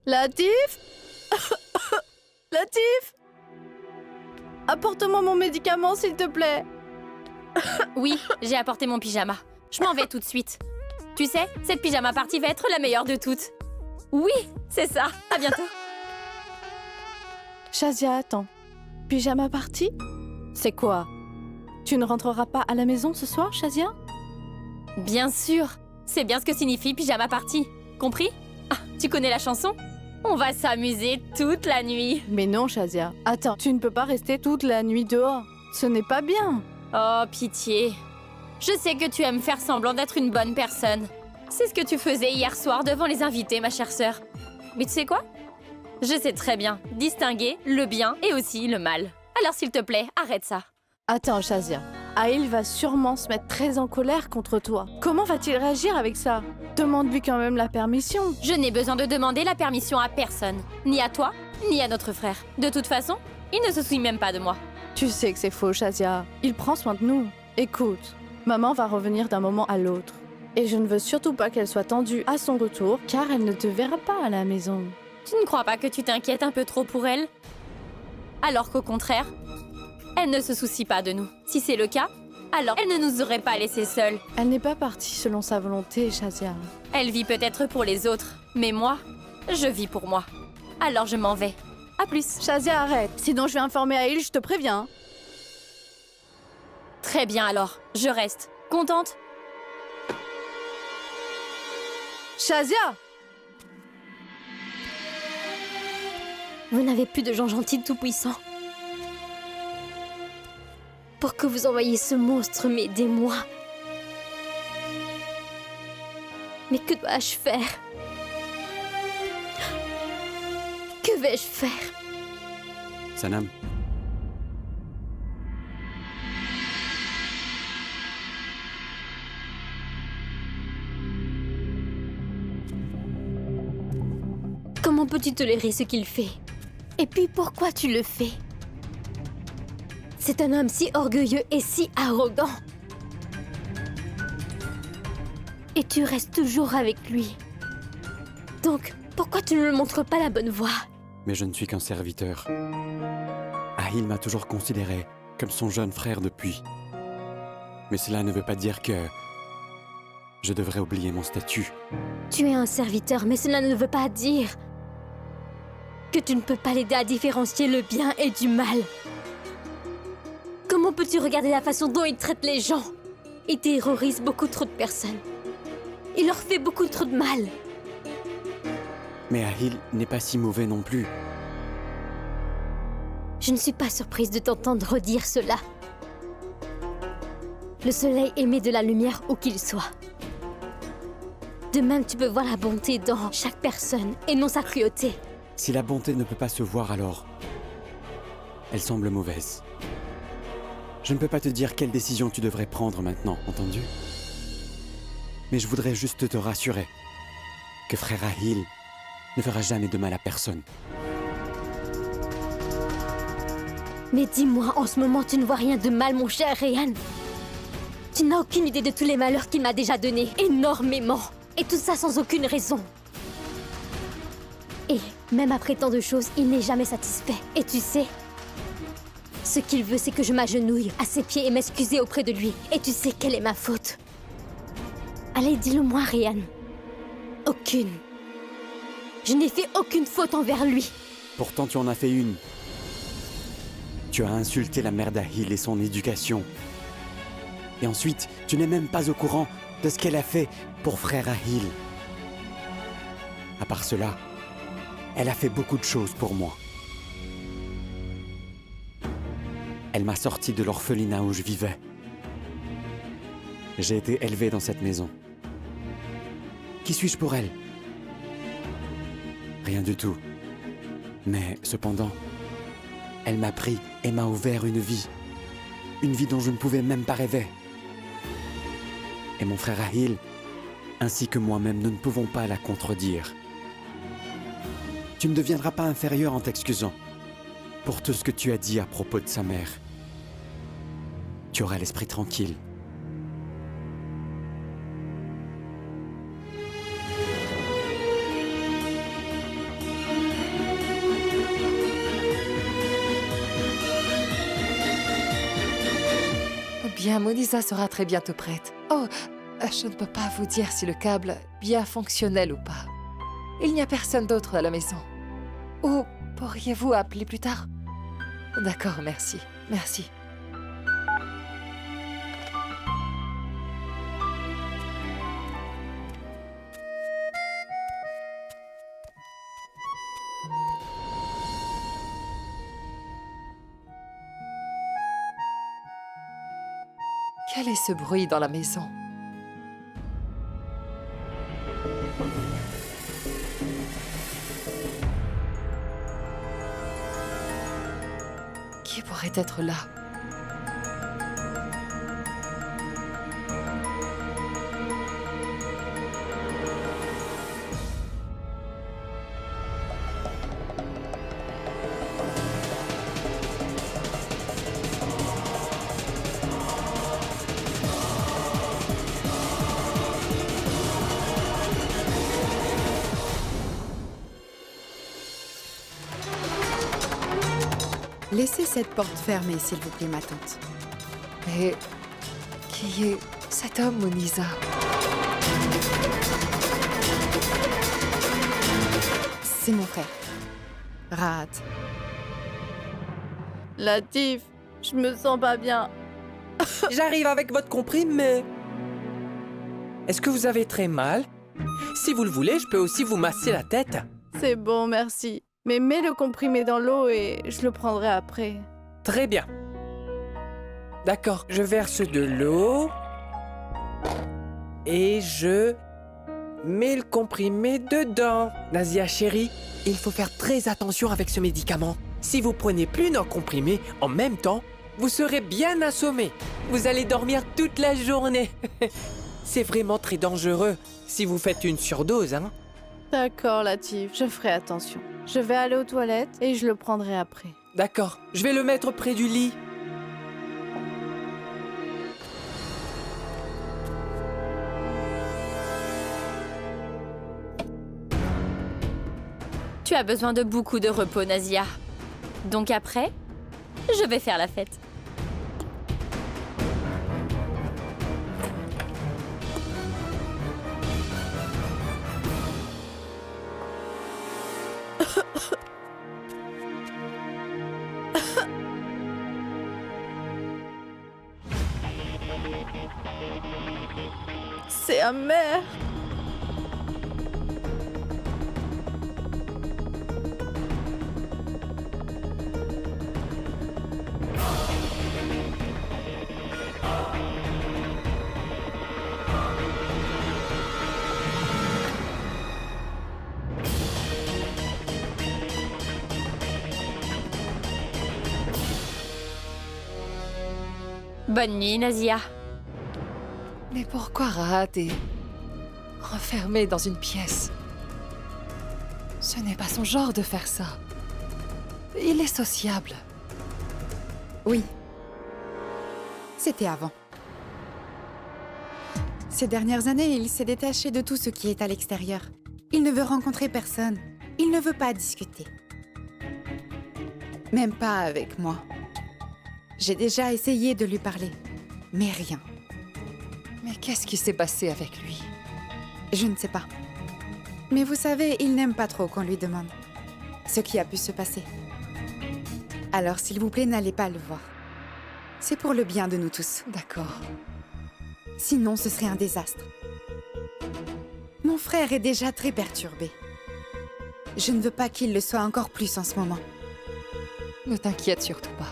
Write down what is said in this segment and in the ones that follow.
Latif? Latif? Apporte-moi mon médicament, s'il te plaît. Oui, j'ai apporté mon pyjama. Je m'en vais tout de suite. Tu sais, cette pyjama party va être la meilleure de toutes. Oui, c'est ça. À bientôt. Shazia, attends. Pyjama party? C'est quoi? Tu ne rentreras pas à la maison ce soir, Shazia? Bien sûr. C'est bien ce que signifie pyjama party. Compris? Ah, tu connais la chanson? On va s'amuser toute la nuit. Mais non, Shazia. Attends, tu ne peux pas rester toute la nuit dehors. Ce n'est pas bien. Oh, pitié. Je sais que tu aimes faire semblant d'être une bonne personne. C'est ce que tu faisais hier soir devant les invités, ma chère sœur. Mais tu sais quoi? Je sais très bien distinguer le bien et aussi le mal. Alors s'il te plaît, arrête ça. Attends, Shazia. Aïl va sûrement se mettre très en colère contre toi. Comment va-t-il réagir avec ça? Demande-lui quand même la permission. Je n'ai besoin de demander la permission à personne. Ni à toi, ni à notre frère. De toute façon, il ne se soucie même pas de moi. Tu sais que c'est faux, Shazia. Il prend soin de nous. Écoute, maman va revenir d'un moment à l'autre. Et je ne veux surtout pas qu'elle soit tendue à son retour, car elle ne te verra pas à la maison. Tu ne crois pas que tu t'inquiètes un peu trop pour elle? Alors qu'au contraire, elle ne se soucie pas de nous. Si c'est le cas, alors elle ne nous aurait pas laissés seuls. Elle n'est pas partie selon sa volonté, Shazia. Elle vit peut-être pour les autres, mais moi, je vis pour moi. Alors je m'en vais. À plus. Shazia, arrête. Sinon, je vais informer Aïl, je te préviens. Très bien alors, je reste. Contente? Shazia! Vous n'avez plus de gens gentils tout-puissants. Pour que vous envoyiez ce monstre m'aider moi. Mais que dois-je faire? Que vais-je faire? Sanam. Comment peux-tu tolérer ce qu'il fait? Et puis pourquoi tu le fais? C'est un homme si orgueilleux et si arrogant. Et tu restes toujours avec lui. Donc, pourquoi tu ne me montres pas la bonne voie? Mais je ne suis qu'un serviteur. Aïl m'a toujours considéré comme son jeune frère depuis. Mais cela ne veut pas dire que je devrais oublier mon statut. Tu es un serviteur, mais cela ne veut pas dire que tu ne peux pas l'aider à différencier le bien et du mal. Comment peux-tu regarder la façon dont il traite les gens? Il terrorise beaucoup trop de personnes. Il leur fait beaucoup trop de mal. Mais Aïl n'est pas si mauvais non plus. Je ne suis pas surprise de t'entendre redire cela. Le soleil émet de la lumière où qu'il soit. De même, tu peux voir la bonté dans chaque personne et non sa cruauté. Si la bonté ne peut pas se voir alors, elle semble mauvaise. Je ne peux pas te dire quelle décision tu devrais prendre maintenant, entendu? Mais je voudrais juste te rassurer que frère Aïl ne fera jamais de mal à personne. Mais dis-moi, en ce moment, tu ne vois rien de mal, mon cher Ryan. Tu n'as aucune idée de tous les malheurs qu'il m'a déjà donnés. Énormément. Et tout ça sans aucune raison. Et même après tant de choses, il n'est jamais satisfait. Et tu sais, ce qu'il veut, c'est que je m'agenouille à ses pieds et m'excuser auprès de lui. Et tu sais quelle est ma faute? Allez, dis-le-moi, Ryan. Aucune. Je n'ai fait aucune faute envers lui. Pourtant, tu en as fait une. Tu as insulté la mère d'Aïl et son éducation. Et ensuite, tu n'es même pas au courant de ce qu'elle a fait pour frère Aïl. À part cela, elle a fait beaucoup de choses pour moi. Elle m'a sorti de l'orphelinat où je vivais. J'ai été élevé dans cette maison. Qui suis-je pour elle? Rien du tout. Mais cependant, elle m'a pris et m'a ouvert une vie. Une vie dont je ne pouvais même pas rêver. Et mon frère Aïl, ainsi que moi-même, nous ne pouvons pas la contredire. Tu ne deviendras pas inférieur en t'excusant pour tout ce que tu as dit à propos de sa mère. Tu auras l'esprit tranquille. bien, Monisa sera très bientôt prête. Oh, je ne peux pas vous dire si le câble est bien fonctionnel ou pas. Il n'y a personne d'autre à la maison. Ou pourriez-vous appeler plus tard? D'accord, merci. Merci. Quel est ce bruit dans la maison? Qui pourrait être là? Laissez cette porte fermée, s'il vous plaît, ma tante. Mais qui est cet homme, Monisa? C'est mon frère. Rahat. Latif, je me sens pas bien. J'arrive avec votre comprimé. Est-ce que vous avez très mal? Si vous le voulez, je peux aussi vous masser la tête. C'est bon, merci. Mais mets le comprimé dans l'eau et je le prendrai après. Très bien. D'accord, je verse de l'eau. Et je mets le comprimé dedans. Nazia chérie, il faut faire très attention avec ce médicament. Si vous prenez plus d'un comprimé en même temps, vous serez bien assommé. Vous allez dormir toute la journée. C'est vraiment très dangereux si vous faites une surdose, hein. D'accord, Latif, je ferai attention. Je vais aller aux toilettes et je le prendrai après. D'accord, je vais le mettre près du lit. Tu as besoin de beaucoup de repos, Nazia. Donc après, je vais faire la fête. C'est amer. Bonne nuit, Nazia. Mais pourquoi Rahat est renfermé dans une pièce? Ce n'est pas son genre de faire ça. Il est sociable. Oui. C'était avant. Ces dernières années, il s'est détaché de tout ce qui est à l'extérieur. Il ne veut rencontrer personne. Il ne veut pas discuter. Même pas avec moi. J'ai déjà essayé de lui parler, mais rien. Mais qu'est-ce qui s'est passé avec lui? Je ne sais pas. Mais vous savez, il n'aime pas trop qu'on lui demande ce qui a pu se passer. Alors, s'il vous plaît, n'allez pas le voir. C'est pour le bien de nous tous. D'accord. Sinon, ce serait un désastre. Mon frère est déjà très perturbé. Je ne veux pas qu'il le soit encore plus en ce moment. Ne t'inquiète surtout pas.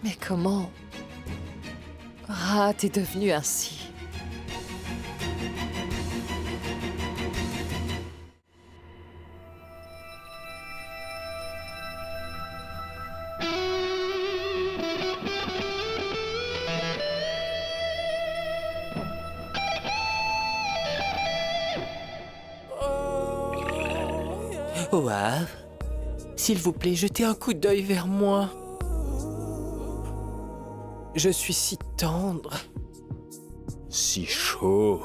Mais comment Rahat est devenu ainsi? Oav, s'il vous plaît, jetez un coup d'œil vers moi. Je suis si tendre. Si chaud.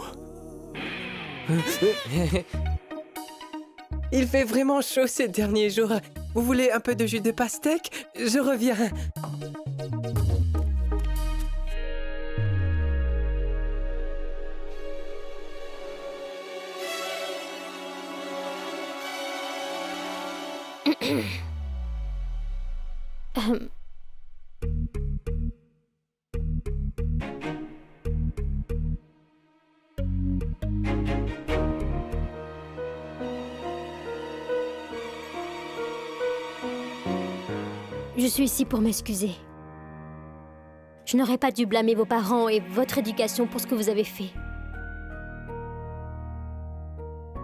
Il fait vraiment chaud ces derniers jours. Vous voulez un peu de jus de pastèque? Je reviens. Je suis ici pour m'excuser. Je n'aurais pas dû blâmer vos parents et votre éducation pour ce que vous avez fait.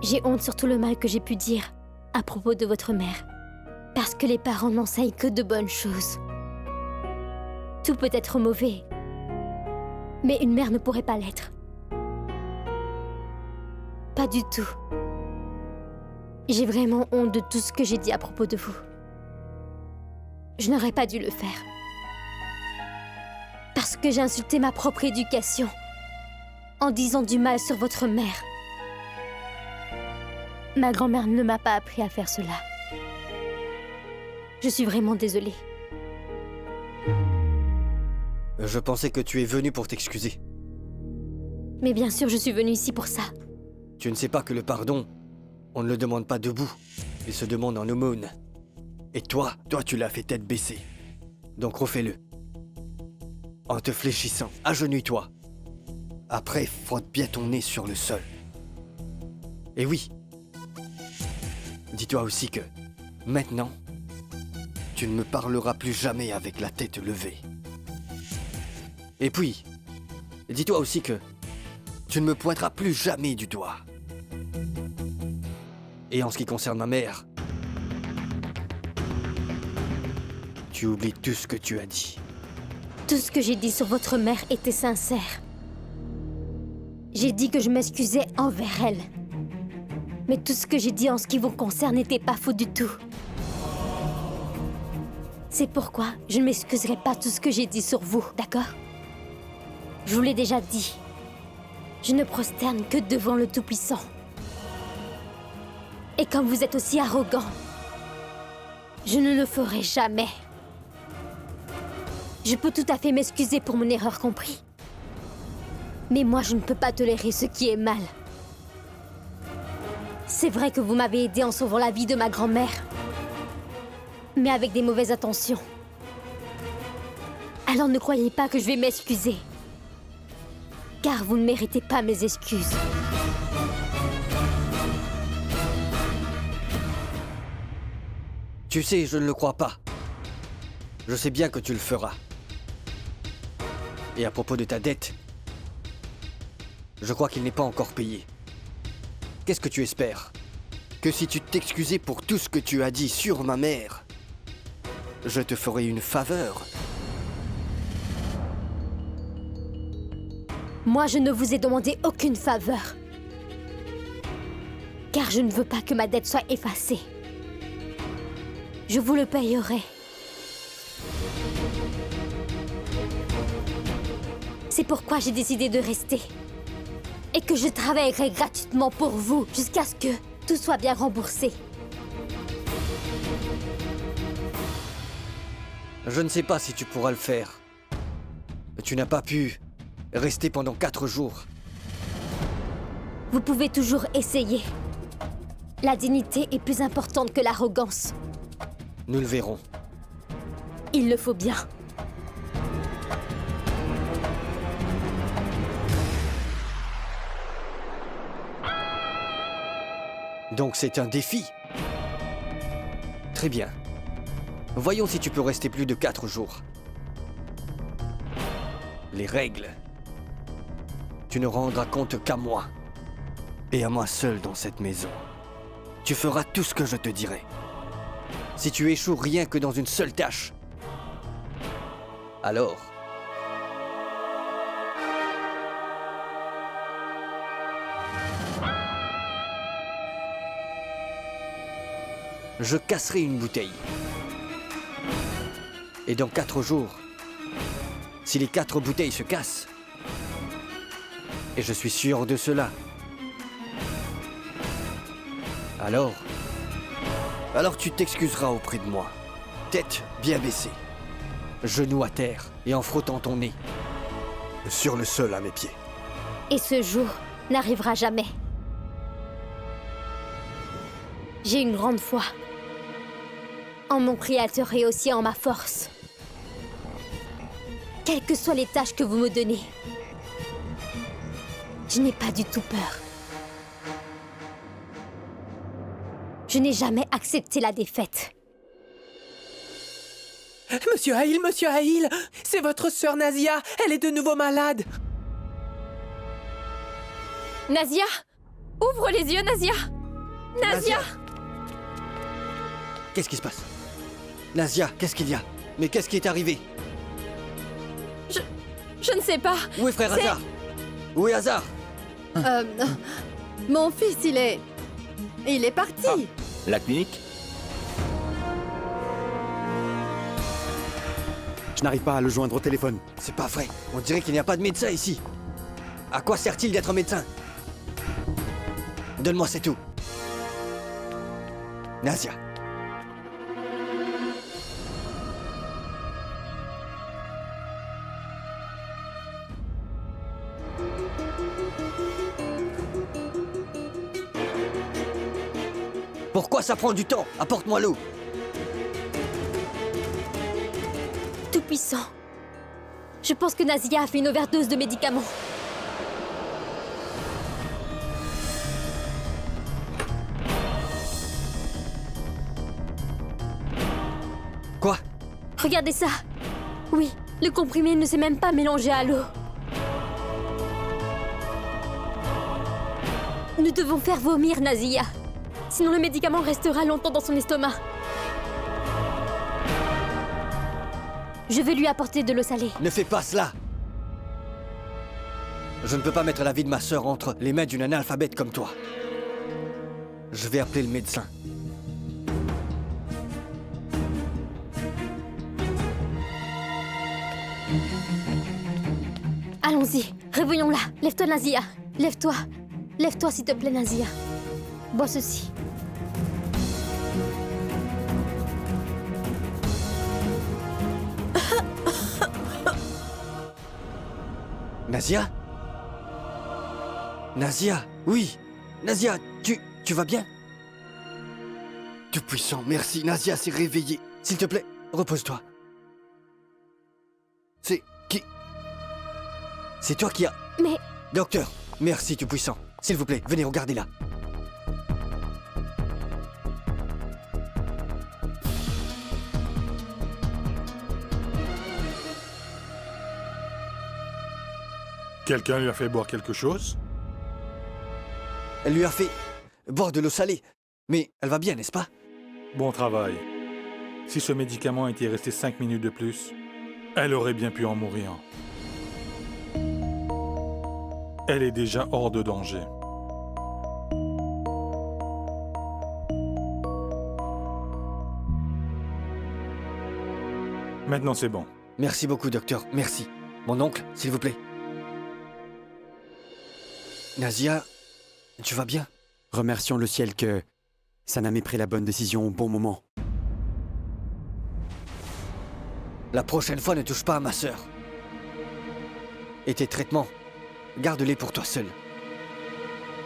J'ai honte sur tout le mal que j'ai pu dire à propos de votre mère. Parce que les parents n'enseignent que de bonnes choses. Tout peut être mauvais, mais une mère ne pourrait pas l'être. Pas du tout. J'ai vraiment honte de tout ce que j'ai dit à propos de vous. Je n'aurais pas dû le faire. Parce que j'ai insulté ma propre éducation en disant du mal sur votre mère. Ma grand-mère ne m'a pas appris à faire cela. Je suis vraiment désolée. Je pensais que tu es venu pour t'excuser. Mais bien sûr, je suis venue ici pour ça. Tu ne sais pas que le pardon, on ne le demande pas debout. Il se demande en aumône. Et toi, tu l'as fait tête baissée. Donc refais-le. En te fléchissant, agenouille-toi. Après, frotte bien ton nez sur le sol. Et oui. Dis-toi aussi que, maintenant, tu ne me parleras plus jamais avec la tête levée. Et puis, dis-toi aussi que tu ne me pointeras plus jamais du doigt. Et en ce qui concerne ma mère, tu oublies tout ce que tu as dit. Tout ce que j'ai dit sur votre mère était sincère. J'ai dit que je m'excusais envers elle. Mais tout ce que j'ai dit en ce qui vous concerne n'était pas faux du tout. C'est pourquoi je ne m'excuserai pas de tout ce que j'ai dit sur vous, d'accord? Je vous l'ai déjà dit. Je ne prosterne que devant le Tout-Puissant. Et comme vous êtes aussi arrogant, je ne le ferai jamais. Je peux tout à fait m'excuser pour mon erreur, compris? Mais moi, je ne peux pas tolérer ce qui est mal. C'est vrai que vous m'avez aidé en sauvant la vie de ma grand-mère. Mais avec des mauvaises intentions. Alors ne croyez pas que je vais m'excuser. Car vous ne méritez pas mes excuses. Tu sais, je ne le crois pas. Je sais bien que tu le feras. Et à propos de ta dette, je crois qu'il n'est pas encore payé. Qu'est-ce que tu espères? Que si tu t'excusais pour tout ce que tu as dit sur ma mère, je te ferai une faveur? Moi, je ne vous ai demandé aucune faveur. Car je ne veux pas que ma dette soit effacée. Je vous le payerai. C'est pourquoi j'ai décidé de rester. Et que je travaillerai gratuitement pour vous jusqu'à ce que tout soit bien remboursé. Je ne sais pas si tu pourras le faire. Tu n'as pas pu rester pendant 4 jours. Vous pouvez toujours essayer. La dignité est plus importante que l'arrogance. Nous le verrons. Il le faut bien. Donc c'est un défi. Très bien. Voyons si tu peux rester plus de 4 jours. Les règles. Tu ne rendras compte qu'à moi. Et à moi seul dans cette maison. Tu feras tout ce que je te dirai. Si tu échoues rien que dans une seule tâche, alors... je casserai une bouteille. Et dans 4 jours, si les 4 bouteilles se cassent. Et je suis sûr de cela. Alors tu t'excuseras auprès de moi. Tête bien baissée, genoux à terre et en frottant ton nez. Sur le sol à mes pieds. Et ce jour n'arrivera jamais. J'ai une grande foi en mon Créateur et aussi en ma force. Quelles que soient les tâches que vous me donnez, je n'ai pas du tout peur. Je n'ai jamais accepté la défaite. Monsieur Haïl, c'est votre sœur Nazia. Elle est de nouveau malade. Nazia! Ouvre les yeux, Nazia! Nazia! Qu'est-ce qui se passe? Nazia, qu'est-ce qu'il y a? Mais qu'est-ce qui est arrivé? Je ne sais pas. Où est frère Hazard? Où est Hazard? Mon fils, il est parti. La clinique? Je n'arrive pas à le joindre au téléphone. C'est pas vrai. On dirait qu'il n'y a pas de médecin ici. À quoi sert-il d'être médecin? Donne-moi, c'est tout. Nazia. Pourquoi ça prend du temps? Apporte-moi l'eau. Tout-puissant. Je pense que Nazia a fait une overdose de médicaments. Quoi? Regardez ça. Oui, le comprimé ne s'est même pas mélangé à l'eau. Nous devons faire vomir Nazia. Sinon le médicament restera longtemps dans son estomac. Je vais lui apporter de l'eau salée. Ne fais pas cela. Je ne peux pas mettre la vie de ma sœur entre les mains d'une analphabète comme toi. Je vais appeler le médecin. Allons-y, réveillons-la. Lève-toi, Nazia. Lève-toi. Lève-toi, s'il te plaît, Nazia. Bois ceci. Nazia? Nazia, oui. Nazia, tu vas bien? Tout-puissant, merci. Nazia s'est réveillée. S'il te plaît, repose-toi. C'est qui? C'est toi qui as... Mais... Docteur, merci Tout-puissant. S'il vous plaît, venez regarder là. Quelqu'un lui a fait boire quelque chose? Elle lui a fait boire de l'eau salée. Mais elle va bien, n'est-ce pas? Bon travail. Si ce médicament était resté 5 minutes de plus, elle aurait bien pu en mourir. Elle est déjà hors de danger. Maintenant, c'est bon. Merci beaucoup, docteur. Merci. Mon oncle, s'il vous plaît. Nazia, tu vas bien? Remercions le ciel que Sanam ait pris la bonne décision au bon moment. La prochaine fois, ne touche pas à ma sœur. Et tes traitements, garde-les pour toi seul.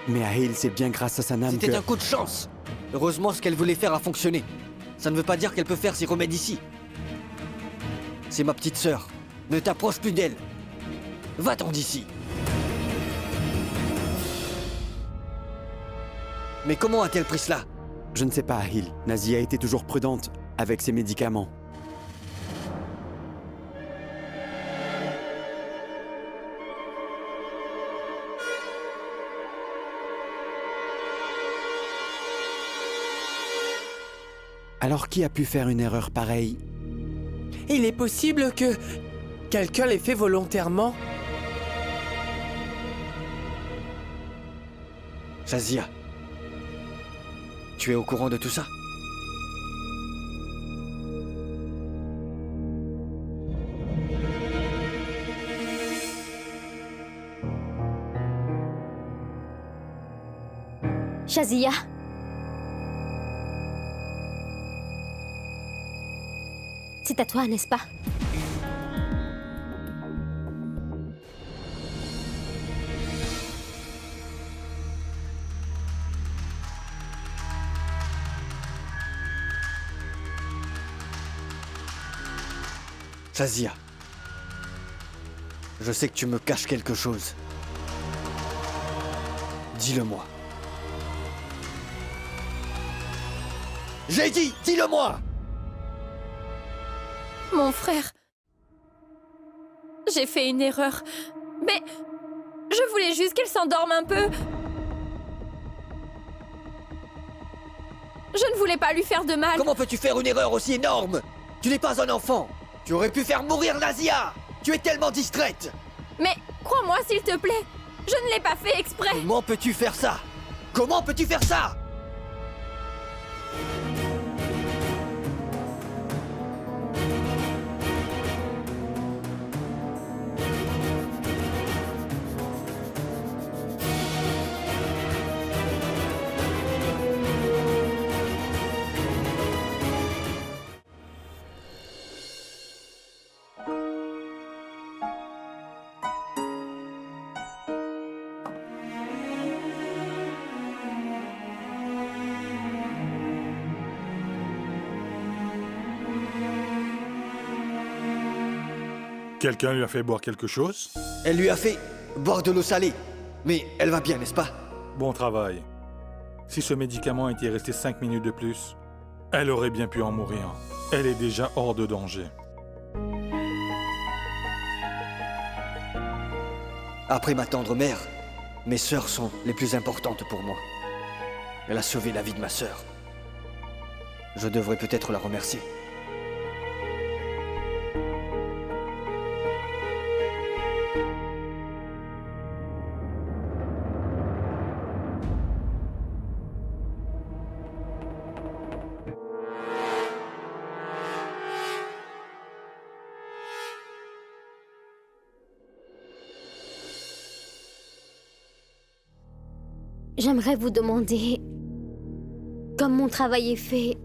Mais Haïl, c'est bien grâce à Sanam que... C'était un coup de chance. Heureusement, ce qu'elle voulait faire a fonctionné. Ça ne veut pas dire qu'elle peut faire ses remèdes ici. C'est ma petite sœur. Ne t'approche plus d'elle. Va-t'en d'ici. Mais comment a-t-elle pris cela? Je ne sais pas, Haïl. Nazia a été toujours prudente avec ses médicaments. Alors qui a pu faire une erreur pareille? Il est possible que quelqu'un l'ait fait volontairement. Shazia, tu es au courant de tout ça? Shazia. C'est à toi, n'est-ce pas? Shazia. Je sais que tu me caches quelque chose. Dis-le-moi. J'ai dit, dis-le-moi! Mon frère... J'ai fait une erreur. Mais... Je voulais juste qu'elle s'endorme un peu. Je ne voulais pas lui faire de mal. Comment peux-tu faire une erreur aussi énorme? Tu n'es pas un enfant. Tu aurais pu faire mourir Nazia. Tu es tellement distraite. Mais crois-moi, s'il te plaît. Je ne l'ai pas fait exprès. Comment peux-tu faire ça? Comment peux-tu faire ça? Quelqu'un lui a fait boire quelque chose? Elle lui a fait boire de l'eau salée. Mais elle va bien, n'est-ce pas? Bon travail. Si ce médicament était resté 5 minutes de plus, elle aurait bien pu en mourir. Elle est déjà hors de danger. Après ma tendre mère, mes sœurs sont les plus importantes pour moi. Elle a sauvé la vie de ma sœur. Je devrais peut-être la remercier. J'aimerais vous demander... Comme mon travail est fait,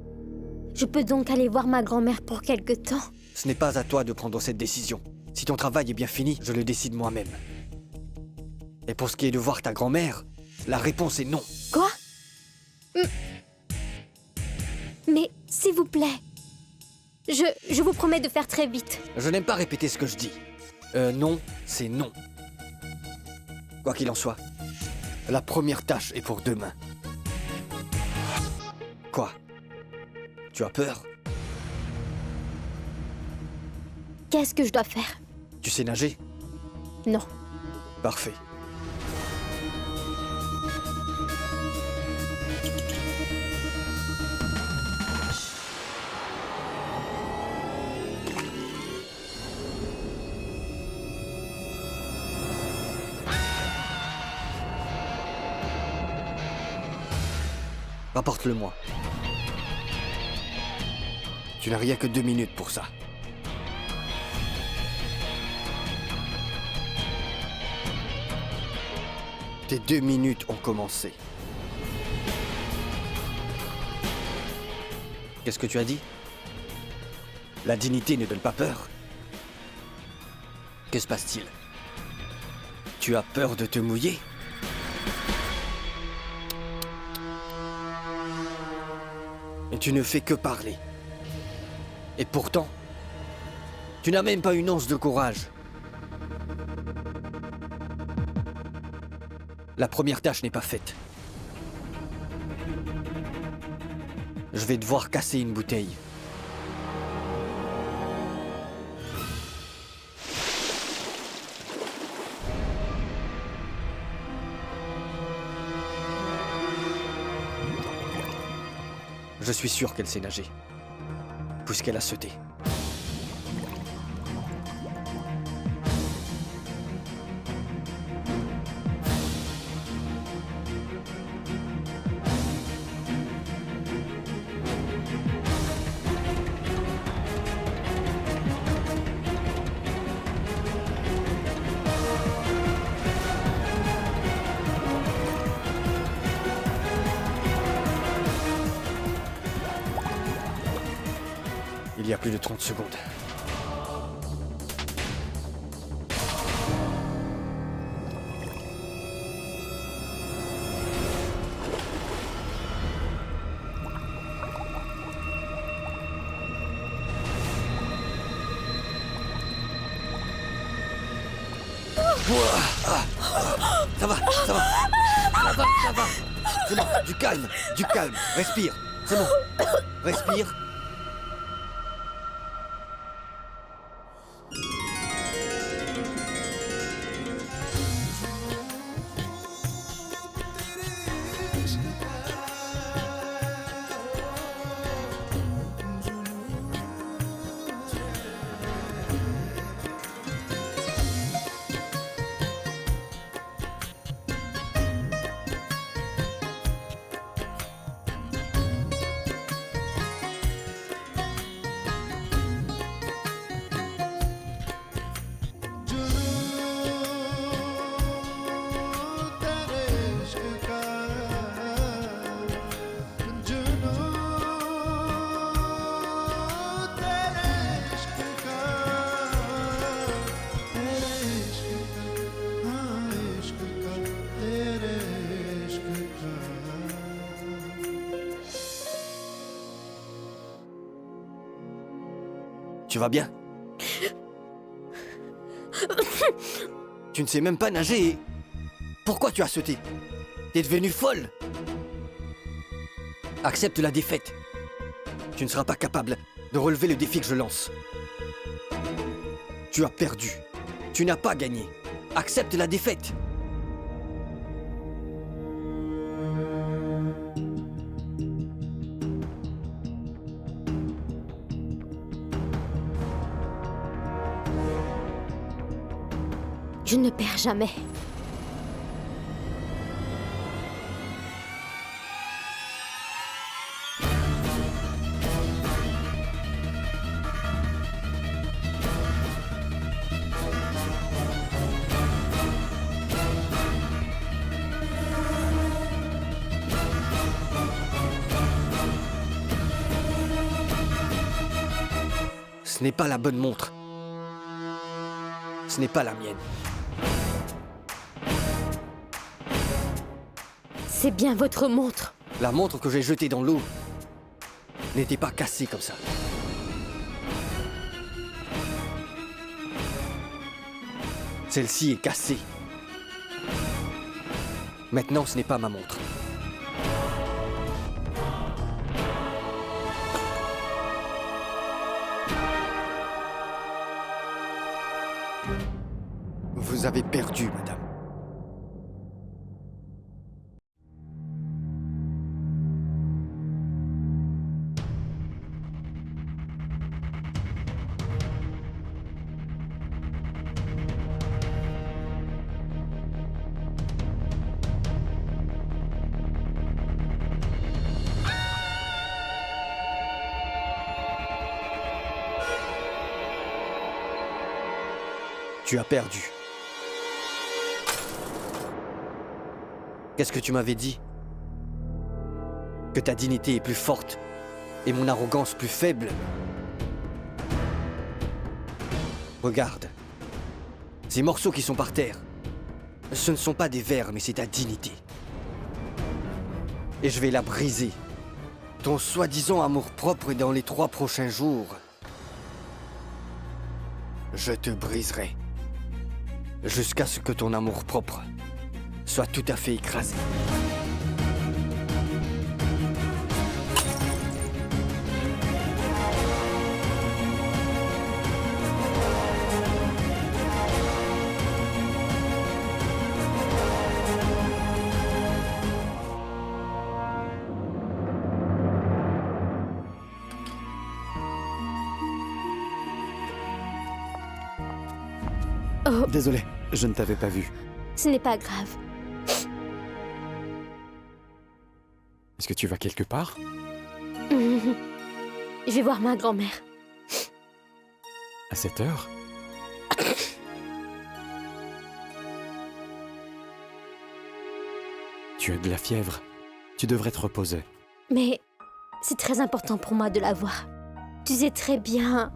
je peux donc aller voir ma grand-mère pour quelque temps? Ce n'est pas à toi de prendre cette décision. Si ton travail est bien fini, je le décide moi-même. Et pour ce qui est de voir ta grand-mère, la réponse est non. Quoi? Mais, s'il vous plaît, je vous promets de faire très vite. Je n'aime pas répéter ce que je dis. Non, c'est non. Quoi qu'il en soit, la première tâche est pour demain. Quoi? Tu as peur? Qu'est-ce que je dois faire? Tu sais nager? Non. Parfait. Rapporte-le-moi. Tu n'as rien que 2 minutes pour ça. Tes 2 minutes ont commencé. Qu'est-ce que tu as dit? La dignité ne donne pas peur. Que se passe-t-il? Tu as peur de te mouiller? Et tu ne fais que parler. Et pourtant, tu n'as même pas une once de courage. La première tâche n'est pas faite. Je vais devoir casser une bouteille. Je suis sûr qu'elle sait nager, puisqu'elle a sauté. a plus de 30 secondes. Ça va, ça va. Ça va. C'est bon, du calme, respire. C'est bon, respire. Tu vas bien? Tu ne sais même pas nager et... Pourquoi tu as sauté? T'es devenue folle. Accepte la défaite. Tu ne seras pas capable de relever le défi que je lance. Tu as perdu. Tu n'as pas gagné. Accepte la défaite. Je ne perds jamais. Ce n'est pas la bonne montre. Ce n'est pas la mienne. C'est bien votre montre. La montre que j'ai jetée dans l'eau n'était pas cassée comme ça. Celle-ci est cassée. Maintenant, ce n'est pas ma montre. Vous avez perdu, madame. Tu as perdu. Qu'est-ce que tu m'avais dit? Que ta dignité est plus forte et mon arrogance plus faible? Regarde. Ces morceaux qui sont par terre, ce ne sont pas des vers, mais c'est ta dignité. Et je vais la briser. Ton soi-disant amour-propre est dans les 3 prochains jours. Je te briserai. Jusqu'à ce que ton amour-propre soit tout à fait écrasé. Oh, Désolé, je ne t'avais pas vu. ce n'est pas grave. Est-ce que tu vas quelque part? Je vais voir ma grand-mère. À cette heure? Tu as de la fièvre. Tu devrais te reposer. Mais c'est très important pour moi de la voir. Tu sais très bien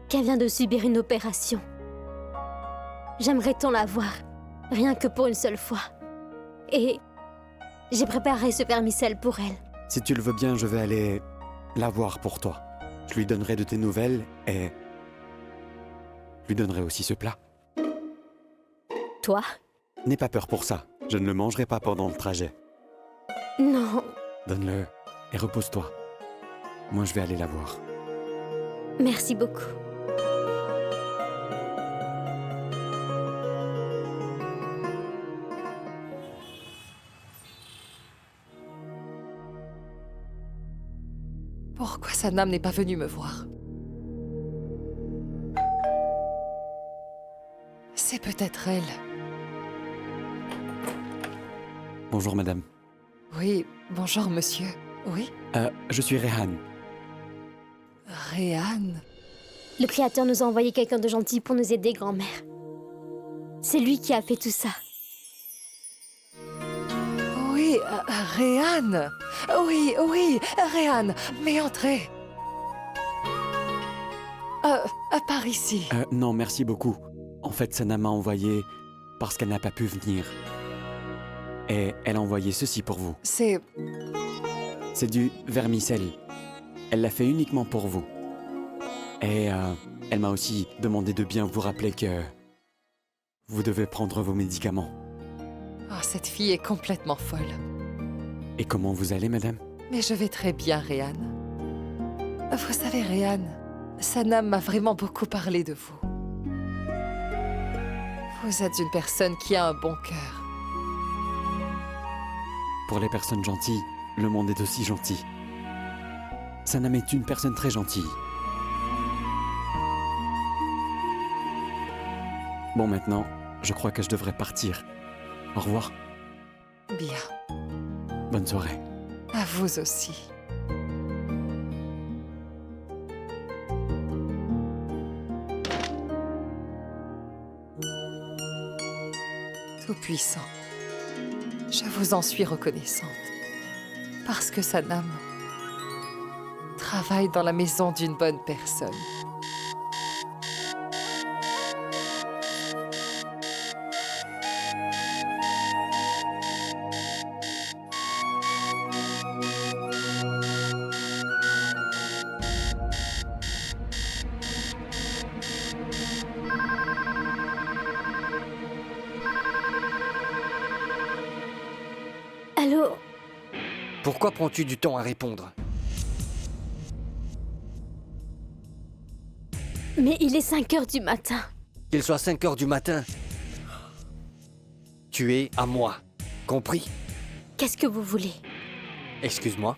qu'elle vient de subir une opération. J'aimerais tant la voir, rien que pour une seule fois. Et j'ai préparé ce vermicelle pour elle. Si tu le veux bien, je vais aller la voir pour toi. Je lui donnerai de tes nouvelles et... je lui donnerai aussi ce plat. Toi? N'aie pas peur pour ça. Je ne le mangerai pas pendant le trajet. Non. Donne-le et repose-toi. Moi, je vais aller la voir. Merci beaucoup. Pourquoi Sanam n'est pas venue me voir? C'est peut-être elle. Bonjour, madame. Oui, bonjour, monsieur. Oui? Je suis Rehan. Rehan? Le Créateur nous a envoyé quelqu'un de gentil pour nous aider, grand-mère. C'est lui qui a fait tout ça. Oui, Rehan. Oui, Rehan, mais entrez. Par ici. Non, merci beaucoup. En fait, Sana m'a envoyé parce qu'elle n'a pas pu venir. Et elle a envoyé ceci pour vous. C'est du vermicelle. Elle l'a fait uniquement pour vous. Et elle m'a aussi demandé de bien vous rappeler que vous devez prendre vos médicaments. Oh, cette fille est complètement folle. Et comment vous allez, madame? Mais je vais très bien, Rehan. Vous savez, Rehan, Sanam m'a vraiment beaucoup parlé de vous. Vous êtes une personne qui a un bon cœur. Pour les personnes gentilles, le monde est aussi gentil. Sanam est une personne très gentille. Bon, maintenant, je crois que je devrais partir. Au revoir. Bien. Bonne soirée. À vous aussi. Tout-Puissant, je vous en suis reconnaissante. Parce que Sanam travaille dans la maison d'une bonne personne. Allô? Pourquoi prends-tu du temps à répondre? Mais il est 5 heures du matin. Qu'il soit 5 heures du matin, tu es à moi. Compris? Qu'est-ce que vous voulez? Excuse-moi.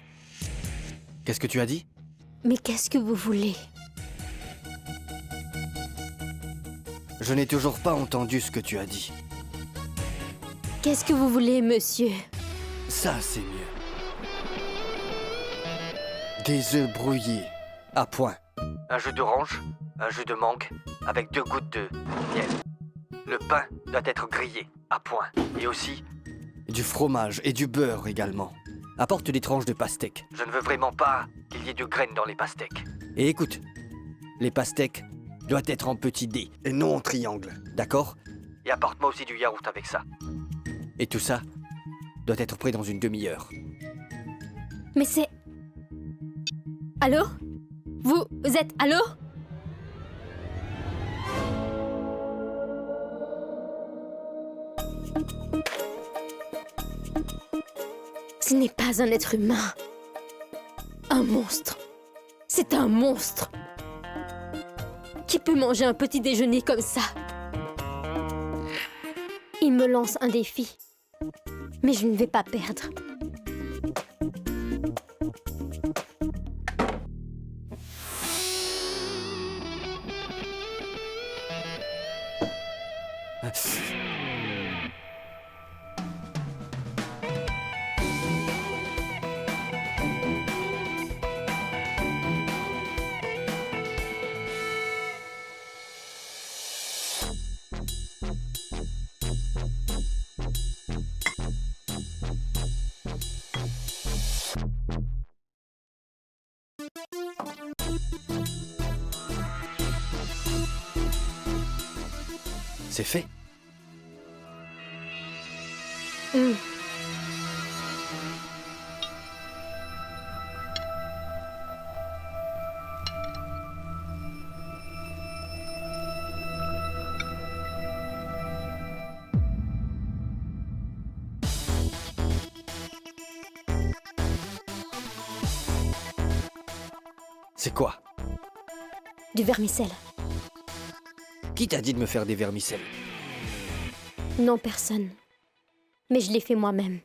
Qu'est-ce que tu as dit? Mais qu'est-ce que vous voulez? Je n'ai toujours pas entendu ce que tu as dit. Qu'est-ce que vous voulez, monsieur? Ça, c'est mieux. Des œufs brouillés, à point. Un jus d'orange, un jus de mangue, avec 2 gouttes de miel. Le pain doit être grillé, à point. Et aussi, du fromage et du beurre également. Apporte des tranches de pastèque. Je ne veux vraiment pas qu'il y ait de graines dans les pastèques. Et écoute, les pastèques doivent être en petits dés, et non en triangle, d'accord? Et apporte-moi aussi du yaourt avec ça. Et tout ça doit être prêt dans une demi-heure. Mais c'est... Allô? Vous êtes... Allô? Ce n'est pas un être humain. Un monstre. C'est un monstre. Qui peut manger un petit déjeuner comme ça? Il me lance un défi. Mais je ne vais pas perdre. c'est fait. C'est quoi? Du vermicelle. Qui t'a dit de me faire des vermicelles? Non, personne. Mais je l'ai fait moi-même.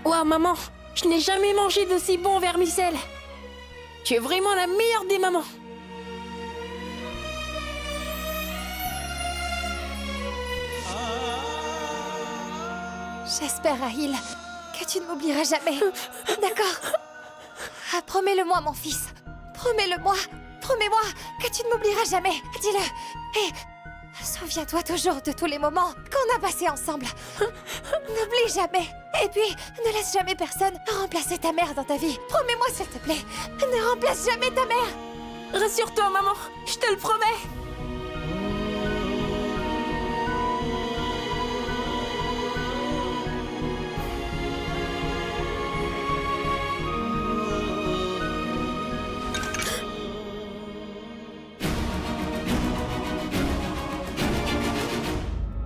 Waouh, maman, je n'ai jamais mangé de si bon vermicelle. Tu es vraiment la meilleure des mamans. J'espère, Rahil, que tu ne m'oublieras jamais. D'accord? Ah, promets-le-moi, mon fils. Promets-le-moi. Promets-moi que tu ne m'oublieras jamais. Dis-le. Et souviens-toi toujours de tous les moments qu'on a passés ensemble. N'oublie jamais. Et puis, ne laisse jamais personne remplacer ta mère dans ta vie. Promets-moi, s'il te plaît. Ne remplace jamais ta mère. Rassure-toi, maman, je te le promets.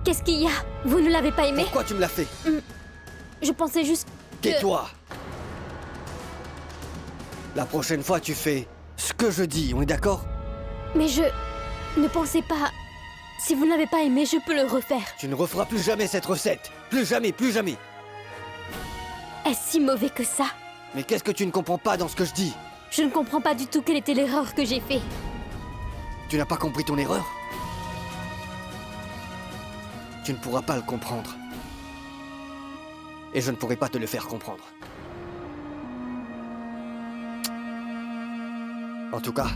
Qu'est-ce qu'il y a? Vous ne l'avez pas aimé? Pourquoi tu me l'as fait? Je pensais juste que... Tais-toi! La prochaine fois, tu fais ce que je dis, on est d'accord? Mais je ne pensais pas... Si vous ne l'avez pas aimé, je peux le refaire. Tu ne referas plus jamais cette recette. Plus jamais, plus jamais. Est-ce si mauvais que ça? Mais qu'est-ce que tu ne comprends pas dans ce que je dis? Je ne comprends pas du tout quelle était l'erreur que j'ai faite. Tu n'as pas compris ton erreur? Tu ne pourras pas le comprendre. Et je ne pourrai pas te le faire comprendre. En tout cas,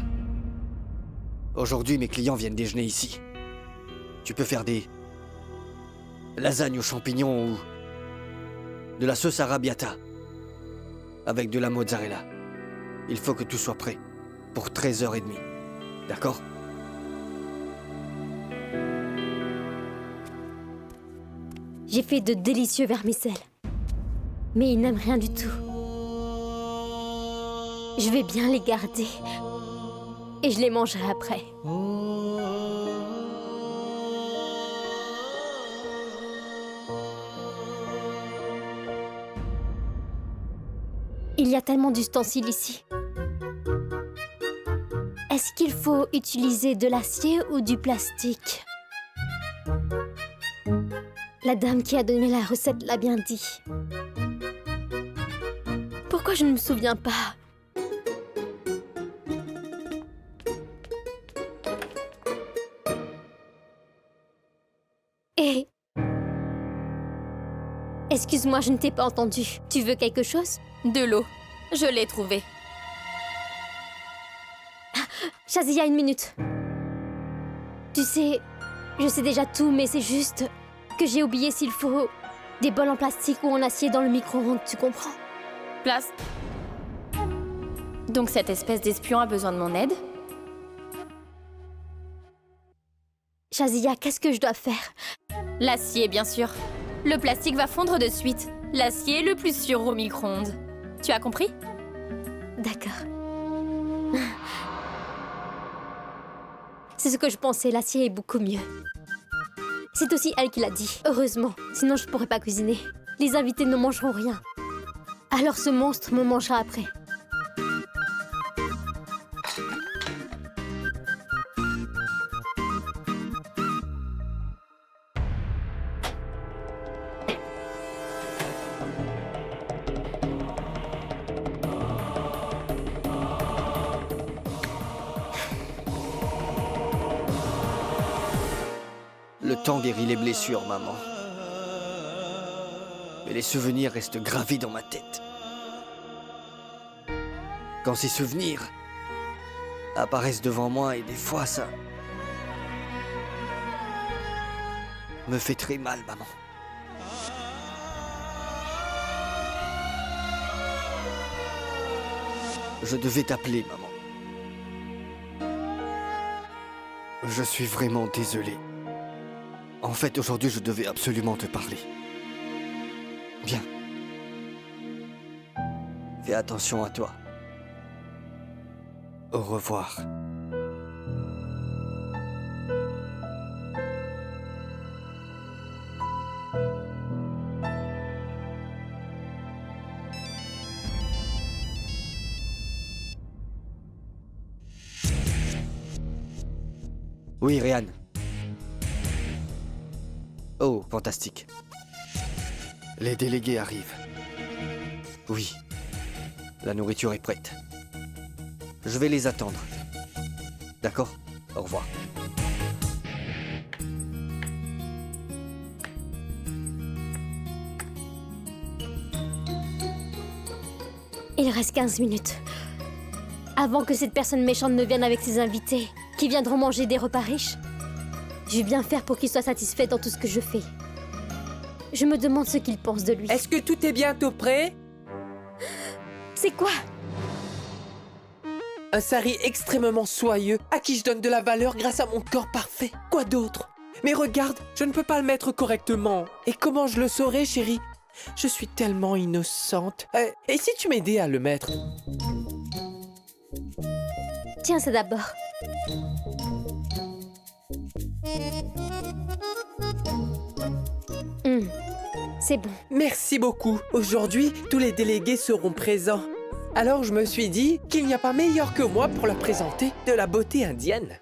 aujourd'hui mes clients viennent déjeuner ici. Tu peux faire des lasagnes aux champignons ou de la sauce arrabbiata avec de la mozzarella. Il faut que tout soit prêt pour 13h30. D'accord? J'ai fait de délicieux vermicelles. Mais ils n'aiment rien du tout. Je vais bien les garder. Et je les mangerai après. Il y a tellement d'ustensiles ici. Est-ce qu'il faut utiliser de l'acier ou du plastique? La dame qui a donné la recette l'a bien dit. Pourquoi je ne me souviens pas? Hé! Excuse-moi, je ne t'ai pas entendu. Tu veux quelque chose? De l'eau. Je l'ai trouvée. Shazia, une minute. Tu sais, je sais déjà tout, mais c'est juste que j'ai oublié s'il faut des bols en plastique ou en acier dans le micro-ondes, tu comprends? Place. Donc cette espèce d'espion a besoin de mon aide? Shazia, qu'est-ce que je dois faire? L'acier, bien sûr. Le plastique va fondre de suite. L'acier est le plus sûr au micro-ondes. Tu as compris? D'accord. C'est ce que je pensais, l'acier est beaucoup mieux. C'est aussi elle qui l'a dit, heureusement. Sinon, je pourrais pas cuisiner. Les invités ne mangeront rien. Alors ce monstre me mangera après. Le temps guérit les blessures, maman. Mais les souvenirs restent gravés dans ma tête. Quand ces souvenirs apparaissent devant moi et des fois ça me fait très mal, maman. Je devais t'appeler, maman. Je suis vraiment désolé. En fait, aujourd'hui, je devais absolument te parler. Viens. Fais attention à toi. Au revoir. Oui, Ryan. Oh, fantastique. Les délégués arrivent. Oui. La nourriture est prête. Je vais les attendre. D'accord? Au revoir. Il reste 15 minutes. Avant que cette personne méchante ne vienne avec ses invités, qui viendront manger des repas riches, je vais bien faire pour qu'il soit satisfait dans tout ce que je fais. Je me demande ce qu'il pense de lui. Est-ce que tout est bientôt prêt? C'est quoi? Un sari extrêmement soyeux, à qui je donne de la valeur grâce à mon corps parfait. Quoi d'autre? Mais regarde, je ne peux pas le mettre correctement. Et comment je le saurais, chérie? Je suis tellement innocente. Et si tu m'aidais à le mettre? Tiens, ça d'abord. C'est bon. Merci beaucoup. Aujourd'hui, tous les délégués seront présents. Alors je me suis dit qu'il n'y a pas meilleur que moi pour leur présenter de la beauté indienne.